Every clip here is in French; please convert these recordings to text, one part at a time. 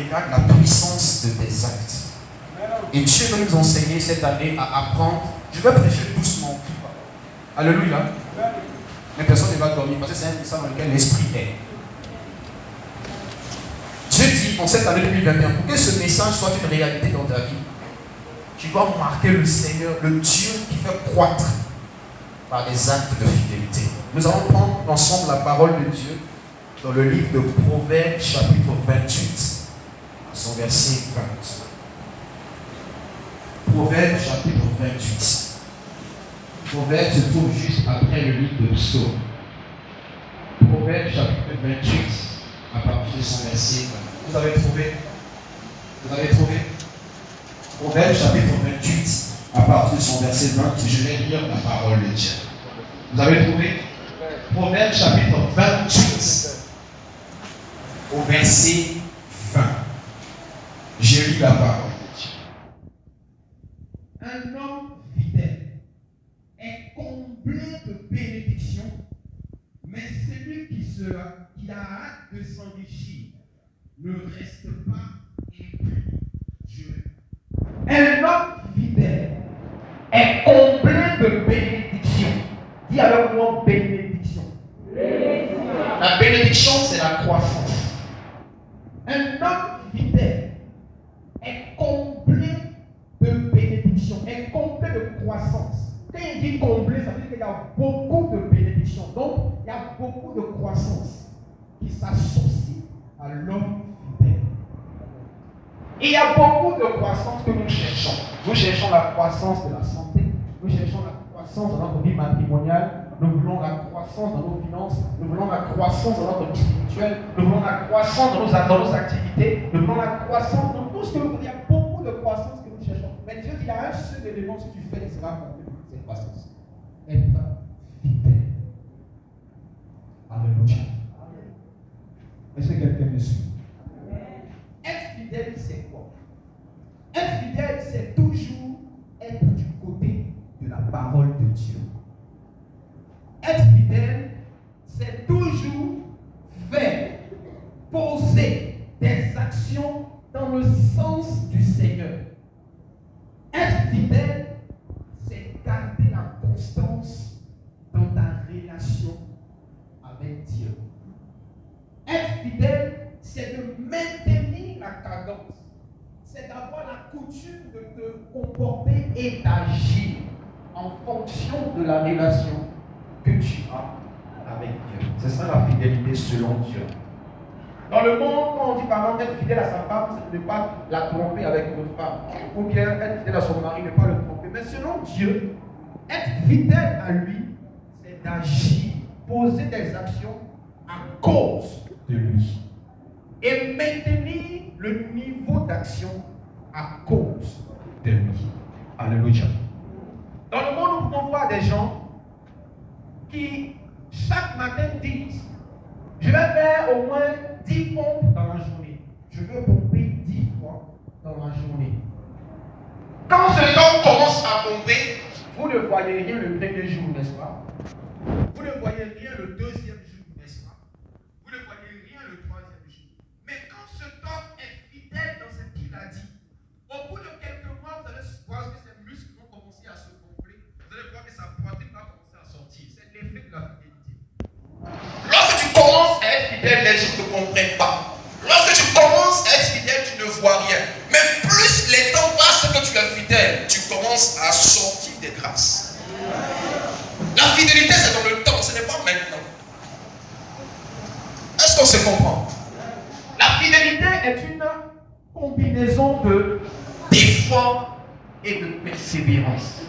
regarde la puissance de tes actes. Et Dieu va nous enseigner cette année à apprendre. Je vais prêcher doucement. Alléluia. Mais personne ne va dormir parce que c'est un message dans lequel l'esprit est. Dieu dit en cette année 2021, pour que ce message soit une réalité dans ta vie, tu dois marquer le Seigneur, le Dieu qui fait croître par des actes de fidélité. Nous allons prendre ensemble la parole de Dieu dans le livre de Proverbes chapitre 28, son verset 20. Proverbes chapitre 28. Proverbes se trouve juste après le livre de Psaume. Proverbes chapitre 28, à partir de son verset 20. Vous avez trouvé? Vous avez trouvé? Proverbes chapitre 28, à partir de son verset 20, je vais lire la parole de Dieu. Vous avez trouvé? Proverbes chapitre 28, au verset 20. Je lis la parole de Dieu. Un homme fidèle est comblé de bénédictions, mais celui qui a hâte de s'enrichir ne reste pas impuni. Un homme fidèle est comblé de bénédictions. Dis avec moi bénédiction. La bénédiction, c'est la croissance. Un homme fidèle est comblé de bénédictions, est comblé de croissance. Quand il dit comblé, ça veut dire qu'il y a beaucoup de bénédictions. Donc, il y a beaucoup de croissance qui s'associe à l'homme fidèle. Et il y a beaucoup de croissance que nous cherchons. Nous cherchons la croissance de la santé, nous cherchons la croissance dans notre vie matrimoniale, nous voulons la croissance dans nos finances, nous voulons la croissance dans notre vie spirituelle, nous voulons la croissance dans nos activités, nous voulons la croissance dans tout ce que nous voulons. Il y a beaucoup de croissance que nous cherchons. Mais Dieu dit, il y a un seul élément, si tu fais, il sera complet pour cette croissance. Être fidèle. Alléluia. Est-ce que quelqu'un me suit? Être fidèle, c'est quoi? Être fidèle, c'est toujours être du côté de la parole de Dieu. Être fidèle, c'est toujours faire, poser des actions dans le sens du Seigneur. Être fidèle, c'est garder la constance dans ta relation avec Dieu. Être fidèle, c'est de maintenir la cadence. C'est d'avoir la coutume de te comporter et d'agir en fonction de la relation que tu as avec Dieu. Ce sera la fidélité selon Dieu. Dans le monde, quand on dit par exemple être fidèle à sa femme, c'est de ne pas la tromper avec une autre femme. Ou bien être fidèle à son mari, ne pas le tromper. Mais selon Dieu, être fidèle à lui, c'est d'agir, poser des actions à cause de lui. Et maintenir le niveau d'action à cause de lui. Alléluia. Dans le monde, nous pouvons voir des gens qui, chaque matin, disent: je vais faire au moins 10 pompes dans la journée. Je veux pomper 10 fois dans la journée. Quand cet homme commence à pomper, vous ne voyez rien le premier jour, n'est-ce pas? Vous ne voyez rien le deuxième jour, n'est-ce pas? Vous ne voyez rien le troisième jour. Mais quand cet homme est fidèle dans ce qu'il a dit, au bout de quelques mois, vous allez voir que ses muscles vont commencer à se gonfler. Vous allez voir que sa poitrine va commencer à sortir. C'est l'effet de la fidélité. Lorsque tu commences à être fidèle, les gens ne te comprennent pas. Lorsque tu commences à être fidèle, tu ne vois rien. Mais plus les temps passent que tu es fidèle, tu commences à sortir des grâces. La fidélité, c'est dans le temps, ce n'est pas maintenant. Est-ce qu'on se comprend? La fidélité est une combinaison d'effort et de persévérance.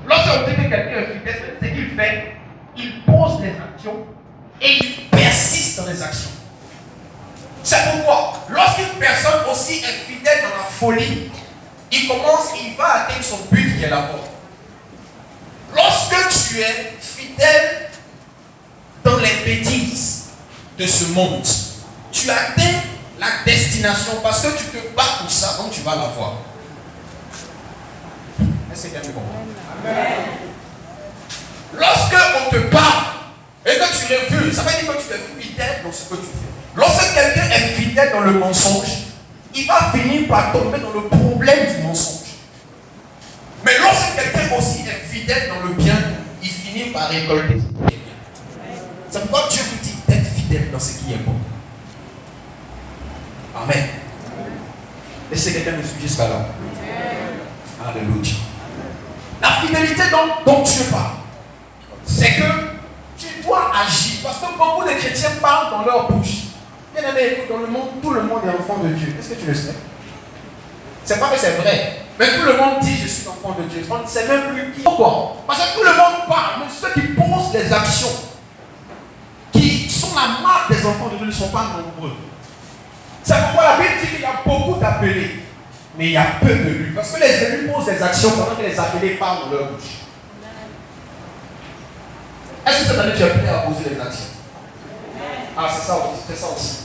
Lorsqu'on dit que quelqu'un est fidèle, c'est qu'il fait, il pose des actions et il persiste dans les actions. C'est pourquoi, lorsqu'une personne aussi est fidèle dans la folie, il va atteindre son but qui est la mort. Lorsque tu es fidèle dans les bêtises de ce monde, tu atteins la destination parce que tu te bats pour ça, donc tu vas l'avoir. Est-ce que quelqu'un comprend? Amen. Lorsque on te bat et que tu refuses, ça veut dire que tu es fidèle dans ce que tu fais. Lorsque quelqu'un est fidèle dans le mensonge, il va finir par tomber dans le problème du mensonge. Mais lorsque quelqu'un aussi est fidèle dans le bien, il finit par récolter ce qui est bien. C'est pourquoi Dieu vous dit d'être fidèle dans ce qui est bon. Amen. Laissez quelqu'un me suivre jusqu'à là. Alléluia. La fidélité dont Dieu parle, c'est que tu dois agir. Parce que beaucoup de chrétiens parlent dans leur bouche. Bien aimé, écoute, dans le monde, tout le monde est enfant de Dieu. Est-ce que tu le sais? C'est pas que c'est vrai. Mais tout le monde dit je suis enfant de Dieu. On ne sait même plus qui. Pourquoi? Parce que tout le monde parle. Mais ceux qui posent des actions qui sont la marque des enfants de Dieu ne sont pas nombreux. C'est pourquoi la Bible dit qu'il y a beaucoup d'appelés, mais il y a peu d'élus. Parce que les élus posent des actions pendant que les appelés parlent dans leur bouche. Est-ce que cette année tu es prêt à poser des actions? Ah, c'est ça aussi. C'est ça aussi.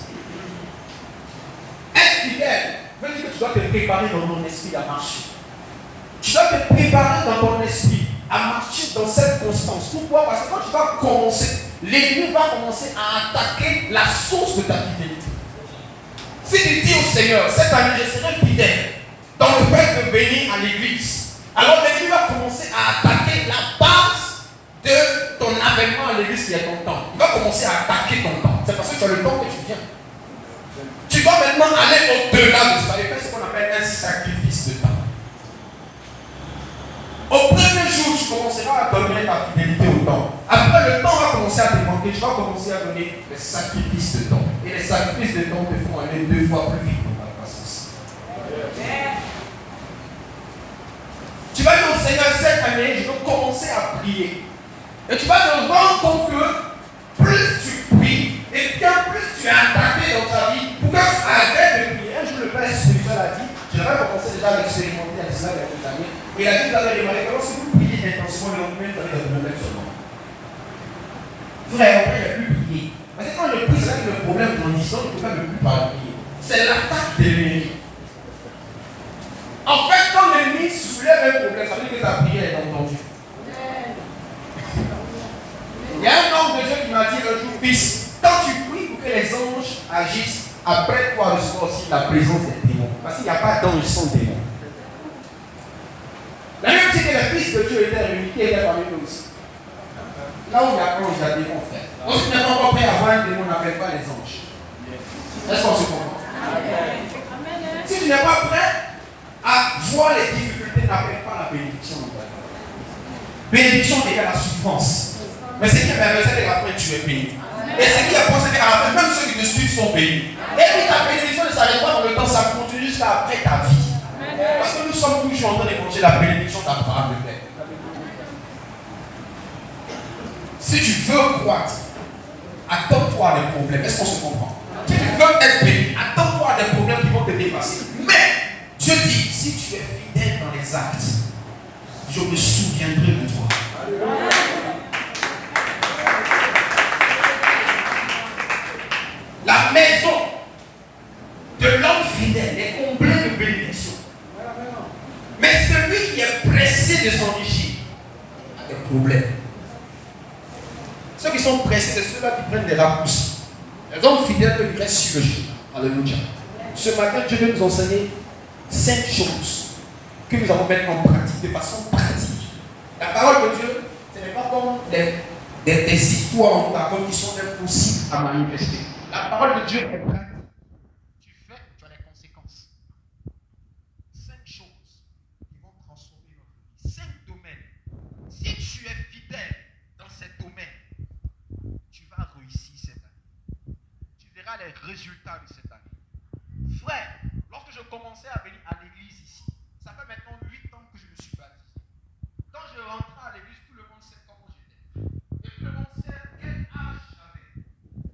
Être fidèle veut dire que tu dois te préparer dans ton esprit à marcher. Tu dois te préparer dans ton esprit à marcher dans cette constance. Pourquoi? Parce que quand tu vas commencer, l'ennemi va commencer à attaquer la source de ta fidélité. Si tu dis au Seigneur, cette année je serai fidèle dans le fait de venir à l'église, alors l'ennemi va commencer à attaquer la base de ton avènement à l'église qui est ton temps. Il va commencer à attaquer ton temps. C'est parce que tu as le temps que tu viens. Tu dois maintenant aller au-delà de ça et faire ce qu'on appelle un sacrifice de temps. Au premier jour, tu commenceras à donner ta fidélité au temps. Après, le temps va commencer à te manquer. Tu vas commencer à donner des sacrifices de temps. Et les sacrifices de temps te font aller 2 fois plus vite dans ta croissance. Tu vas dire au Seigneur, cette année, je veux commencer à prier. Et tu vas te rendre compte que plus tu pries, et bien plus tu es attaqué dans ta vie, pour que tu arrêtes de prier. Un jour, le Père spirituel a dit, je vais commencer déjà à l'expérimenter à cela avec les années. Et il a dit, vous allez demander, alors si vous priez intensément, le lendemain, vous allez demander seulement. Frère, on ne peut plus prier. Parce que quand je prie, c'est là que le problème grandissant, je ne peux pas ne plus prier. C'est l'attaque de l'ennemi. En fait, quand l'ennemi soulève un problème, ça veut dire que ta prière est entendue. Il y a un homme de Dieu qui m'a dit un jour, fils, quand tu pries pour que les anges agissent, après toi recevoir aussi la présence des démons. Parce qu'il n'y a pas d'anges sans démons. La Bible dit que les fils de Dieu étaient réunis, qui étaient parmi nous aussi. Là où il y a ange, il y a démons, frère. Donc si tu n'es pas encore prêt à voir un démon, n'appelle pas les anges. Est-ce qu'on se comprend? Si tu n'es pas prêt à voir les difficultés, n'appelle pas la bénédiction. Bénédiction égale la souffrance. Mais ce qui est merveilleux, c'est qu'à la fin, tu es béni. Et ce qui est bon, c'est qu'à la fin, même ceux qui te suivent sont bénis. Et puis ta bénédiction ne s'arrête pas dans le temps, ça continue jusqu'à après ta vie. Parce que nous sommes toujours en train de manger la bénédiction d'Abraham le Père. Si tu veux croître, attends-toi à des problèmes. Est-ce qu'on se comprend? Si tu veux être béni, attends-toi à des problèmes qui vont te dépasser. Mais Dieu dit, si tu es fidèle dans les actes, je me souviendrai de toi. La maison de l'homme fidèle est comblée de bénédictions. Mais celui qui est pressé de s'enrichir a des problèmes. Ceux qui sont pressés, c'est ceux-là qui prennent des raccourcis. Les hommes fidèles peuvent rester sur le chemin. Alléluia. Ce matin, Dieu veut nous enseigner 5 choses que nous allons mettre en pratique, de façon pratique. La parole de Dieu, ce n'est pas comme des histoires en parole qui sont impossibles à manifester. La parole de Dieu est pratique. Tu fais, tu as les conséquences. 5 choses qui vont transformer notre vie. 5 domaines. Si tu es fidèle dans ces domaines, tu vas réussir cette année. Tu verras les résultats de cette année. Frère, lorsque je commençais à venir à l'église ici, ça fait maintenant 8 ans que je me suis baptisé. Quand je rentrais à l'église, tout le monde sait comment j'étais. Et tout le monde sait quel âge j'avais.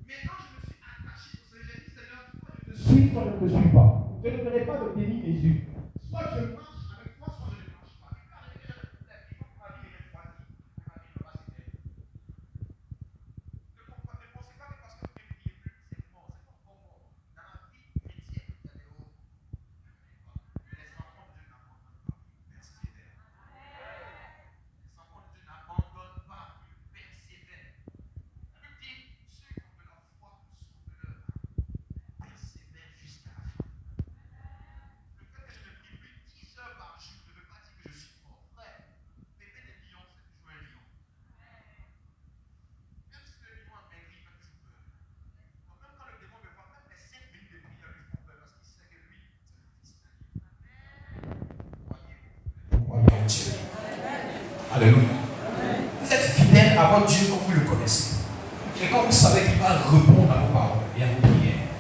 Mais quand je me suis attaché au Seigneur, j'ai dit Seigneur, soit je te suis, soit je ne te suis pas. Je ne verrai pas de béni mes yeux. Soit je marche avec toi, soit je ne marche pas. Il peut arriver que j'ai un problème. Il faut que ma vie est refroidie. Mais ma vie ne va pas s'éteindre. Ne pensez pas que parce que vous ne priez plus, c'est mort. C'est pas encore mort. Dans la vie chrétienne, il y a des hauts. Les enfants de Dieu n'abandonnent pas. Persévèrent. Les enfants de Dieu n'abandonnent pas. Ils persévèrent. La Bible dit, ceux qui ont de la foi sauvent leur âme. Alléluia. Vous êtes fidèle avant Dieu quand vous le connaissez. Et quand vous savez qu'il va répondre à vos paroles et à vos prières.